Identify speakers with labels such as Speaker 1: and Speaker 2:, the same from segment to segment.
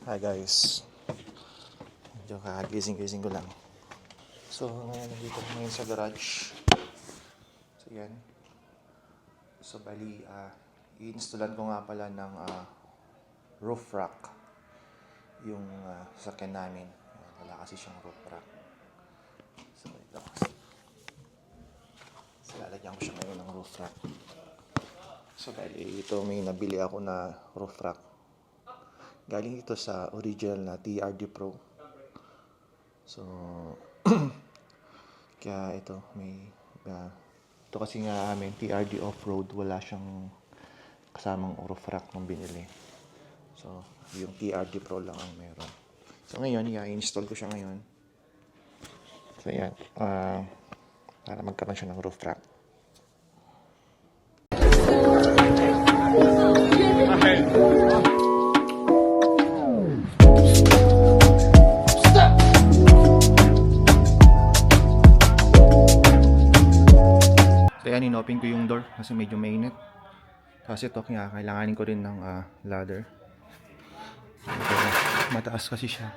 Speaker 1: Hi guys, medyo kagising-gising ko lang. So ngayon nandito ko ngayon sa garage. So yan. So bali, i-installan ko nga pala ng roof rack yung sasakyan namin. Wala kasi siyang roof rack. So ito. So lalagyan ko siya ngayon ng roof rack. So bali, ito may nabili ako na roof rack. Galing ito sa original na TRD Pro. So, kaya ito, ito kasi nga amin, TRD Off-Road, wala siyang kasamang roof rack nung binili. So, yung TRD Pro lang ang meron. So, ngayon, i-install ko siya ngayon. So, yan. Para magkaroon siya ng roof rack. So yan, in-open ko yung door kasi medyo mainit. Kasi ito, kailanganin ko rin ng ladder. Mataas kasi siya.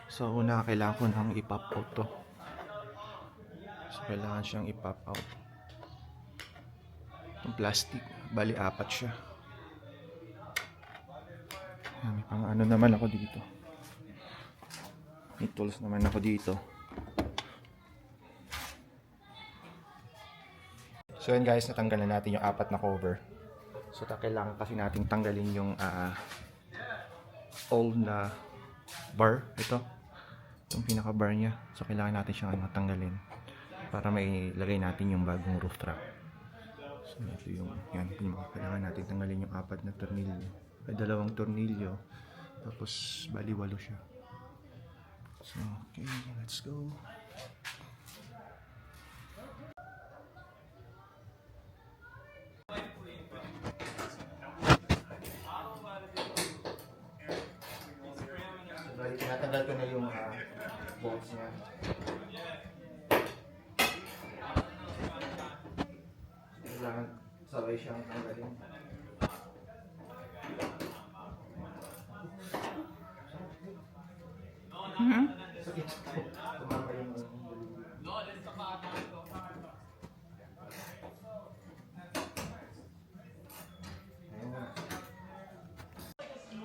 Speaker 1: So una, kailangan ko nang i-pop out to. So kailangan siyang i-pop out. Yung plastic, bali apat siya. May pang ano naman ako dito. May tools naman ako dito. So yun guys, natanggalan natin yung apat na cover. So kailangan kasi natin tanggalin yung old na bar. Ito, yung pinaka bar nya. So kailangan natin siyang tanggalin para may lagay natin yung bagong roof rack. So ito yung, yan, kailangan natin tanggalin yung apat na tornilyo. Ay, dalawang tornilyo. Tapos bali 8 siya. So okay, let's go. Bali, tinatanggal ko na yung bolts niya. Kailangan sabay siyang tanggalin. Sakit po. Tumama yung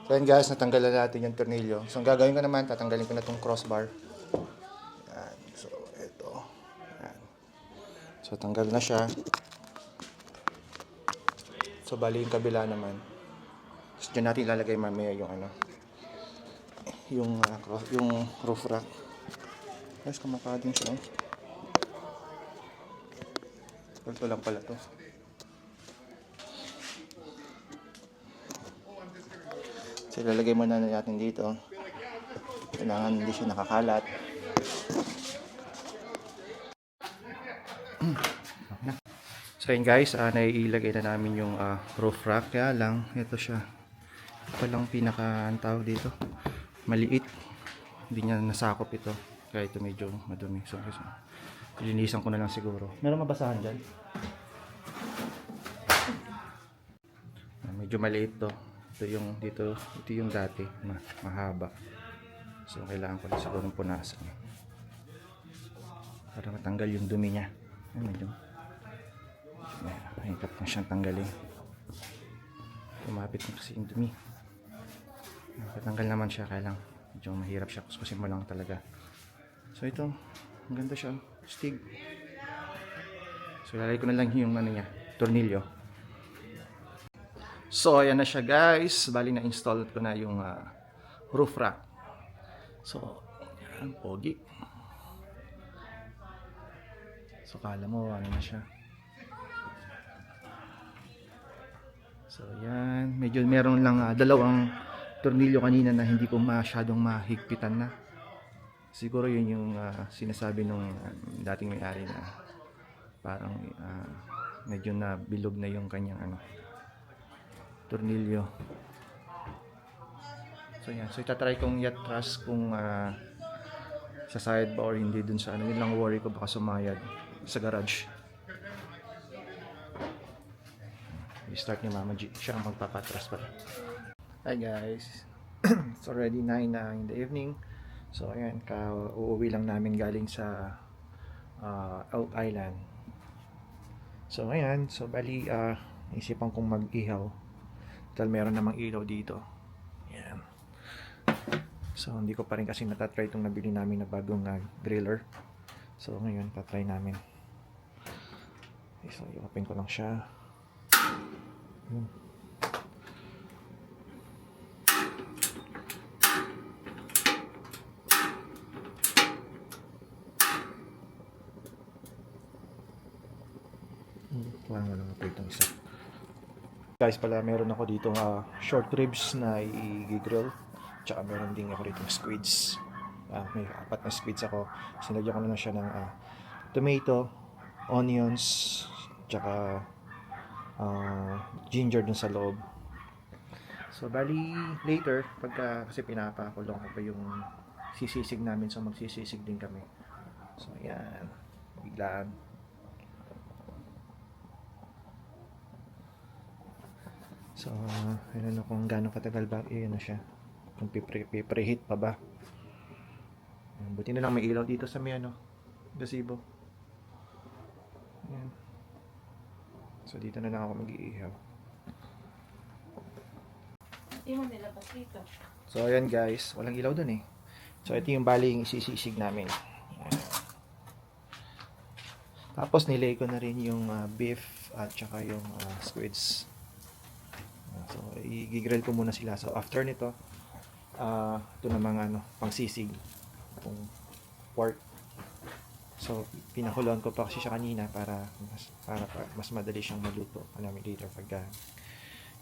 Speaker 1: So yun guys, natanggalan natin yung tornilyo. So ang gagawin ko naman, tatanggalin ko na itong crossbar. Yan. So ito. Yan. So tanggal na siya. So bali yung kabila naman. So dyan natin ilalagay mamaya yung yung roof rack. Guys, kumakala din siya. Ito lang pala to. So ilalagay muna natin dito. Kailangan hindi siya nakakalat. So yun guys, naiilagay na namin yung roof rack. Kaya lang, ito siya. Ito lang pinaka ang tawag dito. Maliit. Hindi niya nasakop ito. Kaya ito medyo madumi. So linisan ko na lang siguro. Meron mabasahan dyan? Medyo maliit to. Ito yung dati, mahaba. So kailangan ko na siguro punasan para matanggal yung dumi niya. Medyo mahirap na siyang tanggalin. Lumapit na kasi yung dumi. Patanggal naman siya, kaya lang medyo mahirap siya, kuskusin mo lang talaga. So ito, ang ganda siya, stig. So lalagay ko na lang yung niya, tornilyo. So ayan na siya guys, bali na install ko na yung roof rack. So yan, pogi. So kala mo ano na siya. So yan, medyo meron lang dalawang tornilyo kanina na hindi ko masyadong mahigpitan na. Siguro yun yung sinasabi nung dating may-ari na parang medyo na bilog na yung kanyang tornilyo. So yan, so itatry kong i-atras kung sa side ba or hindi dun sa yun lang worry ko, baka sumayad sa garage. I-start ni Mama G, siya ang magpapatras pa. Hi guys, It's already 9 na in the evening. So ayan, uuwi lang namin galing sa Elk Island. So ayan, so bali isipan kong mag-ihaw dahil meron namang ilaw dito. Ayan. So hindi ko pa rin kasi natatry itong nabili namin na bagong griller. So ngayon, tatry namin. Okay, so i-open ko lang siya. Parang wala nga po itong isa. Guys, pala meron ako dito short ribs na i-grill. Tsaka meron din ako rito squids. May 4 na squids ako. Sinagyan ko na siya ng tomato, onions, tsaka ginger dun sa loob. So bali later, pagka kasi pinapakulong ko pa yung sisisig namin, so magsisisig din kami. So ayan, biglaan. So ano kung gaano katagal ba na siya, kung preheat pa ba. Buti na lang may ilaw dito sa may gazebo. Ayan. So dito na lang ako mag-iihaw.
Speaker 2: Hindi mo nilabas dito.
Speaker 1: So ayan guys, walang ilaw dun eh. So ito yung bali yung isisisig namin. Ayan. Tapos nilay ko na rin yung beef at saka yung squids. So i-grill ko muna sila. So after nito, ito namang pangsisig, itong pork. So pinakuloan ko pa kasi siya kanina para mas madali siyang maluto namin later pagka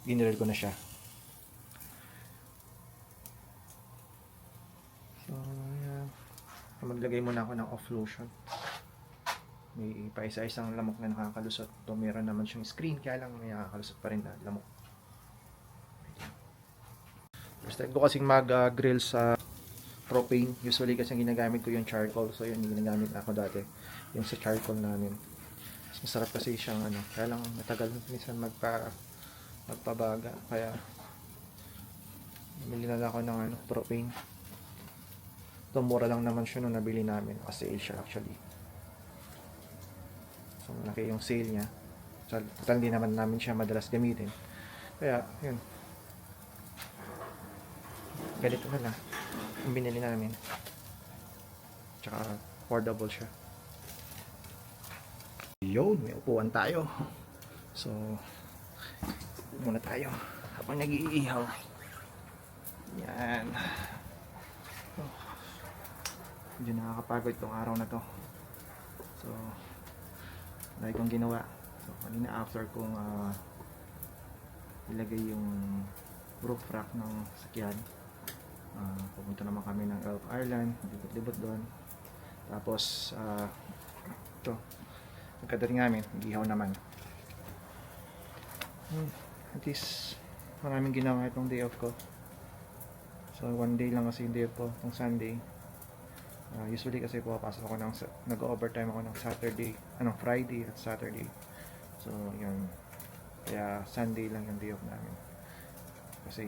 Speaker 1: ginrill ko na siya. So yeah, maglagay muna ako ng off lotion. May paisa-isang lamok na nakakalusot. Ito meron naman siyang screen, kaya lang may nakakalusot pa rin na lamok. First time ko kasing mag-grill sa propane. Usually kasi ginagamit ko yung charcoal. So yun yung ginagamit ako dati. Yung sa charcoal namin. Mas masarap kasi siyang kaya lang matagal minsan magpabaga. Kaya bumili na lang ako ng propane. Ito mura lang naman siya nung nabili namin. Kasi sale siya actually. So malaki yung sale niya. So total hindi naman namin siya madalas gamitin. Kaya yun. Ganito na lang ang binili namin. Tsaka affordable siya. Yun, may upuan tayo. So muna tayo habang nag-iihaw. Yan. Medyo nakakapagod itong araw na to. So dahil kong ginawa. So kanina after kong ilagay yung roof rack ng sakyan, pumunta naman kami ng Elk Island, libot-libot doon. Tapos ito, pagkadating namin, nag-ihaw naman. At least maraming ginawa itong day off ko. So one day lang kasi yung day off ko, itong Sunday. Usually kasi pumapasok ako nag-overtime ako ng Friday at Saturday. So yun, kaya Sunday lang yung day off namin. Kasi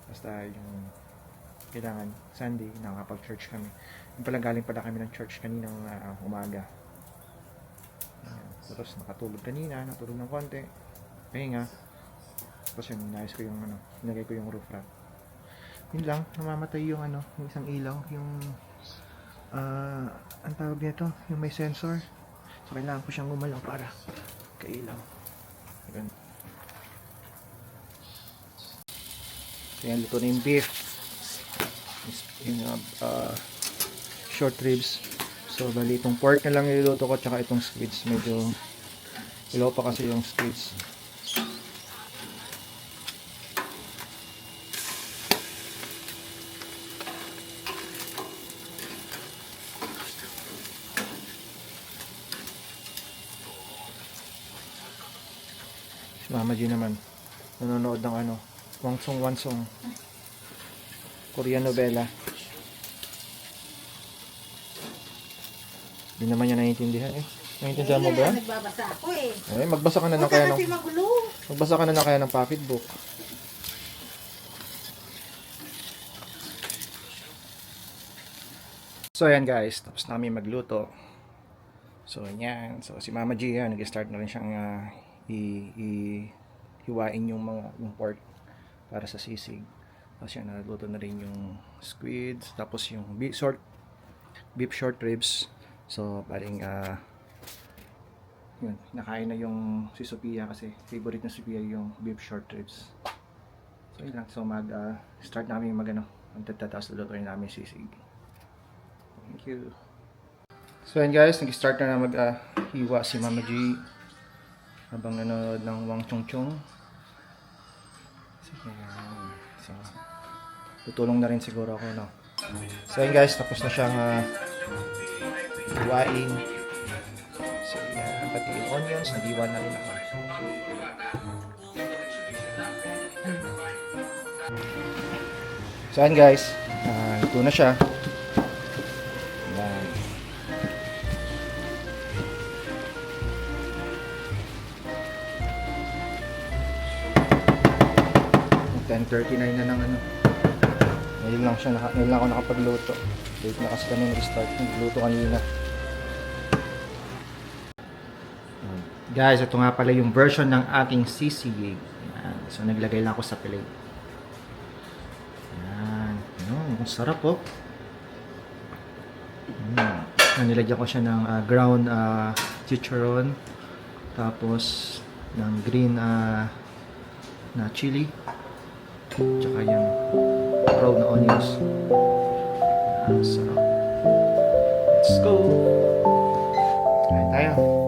Speaker 1: basta yung kailangan Sunday nakakapag-church kami. Yung pala galing pala kami ng church kaninang umaga. Tapos nakatulog kanina, natulog ng konti, pahinga. Tapos yun, inayos ko yung nilagay ko yung roof rack. Yun lang, namamatay yung yung isang ilaw, yung ang tawag nito, yung may sensor. So kailangan ko siyang gumalaw para kailaw. Yun. So yan, luto na yung beef, yung short ribs. So bali itong pork na lang niluluto ko, tsaka itong squids. Medyo ilaw pa kasi yung squids. Si Mama G naman nanonood ng Wansong Korean novela. Hindi naman niya naiintindihan eh. Naiintindihan mo ba?
Speaker 2: Nagbabasa ako eh.
Speaker 1: Magbasa ka na ng
Speaker 2: Huwag
Speaker 1: kaya
Speaker 2: ka kasi
Speaker 1: ng
Speaker 2: magulo.
Speaker 1: magbasa ka na ng kaya ng pocketbook. So ayan guys, tapos namin magluto. So ayan, so si Mama G yan, nag-start na rin siyang hiwain yung pork para sa sisig. Tapos yan, nagluto na rin yung squids, tapos yung beef short ribs. So paring yun, nakain na yung si Sophia kasi favorite na Sophia yung beef short ribs. So yun lang, so start namin magtataas lulutuin namin sisig. Thank you. So yan guys, nag-start na mag-hiwa si Mama G habang nanonood ng Wang Chung Chung. So, yan. So tutulong na rin siguro ako, no? So yan guys, tapos na siyang hiwain. So yan, pati yung onions, nag-hiwa na rin ako. So yan guys, ito na siya. Yan. 10:39 na ng ngayon lang ako nakapagluto. Late na kasi kami nag-start nagluto kanina. Guys, ito nga pala yung version ng aking sisig. Yan. So naglagay lang ako sa plate. Yan. Ang sarap po. Nilagyan ko siya ng ground chicharon, tapos ng green na chili, tsaka yung raw na onions. Sarap. Let's go! Kain tayo.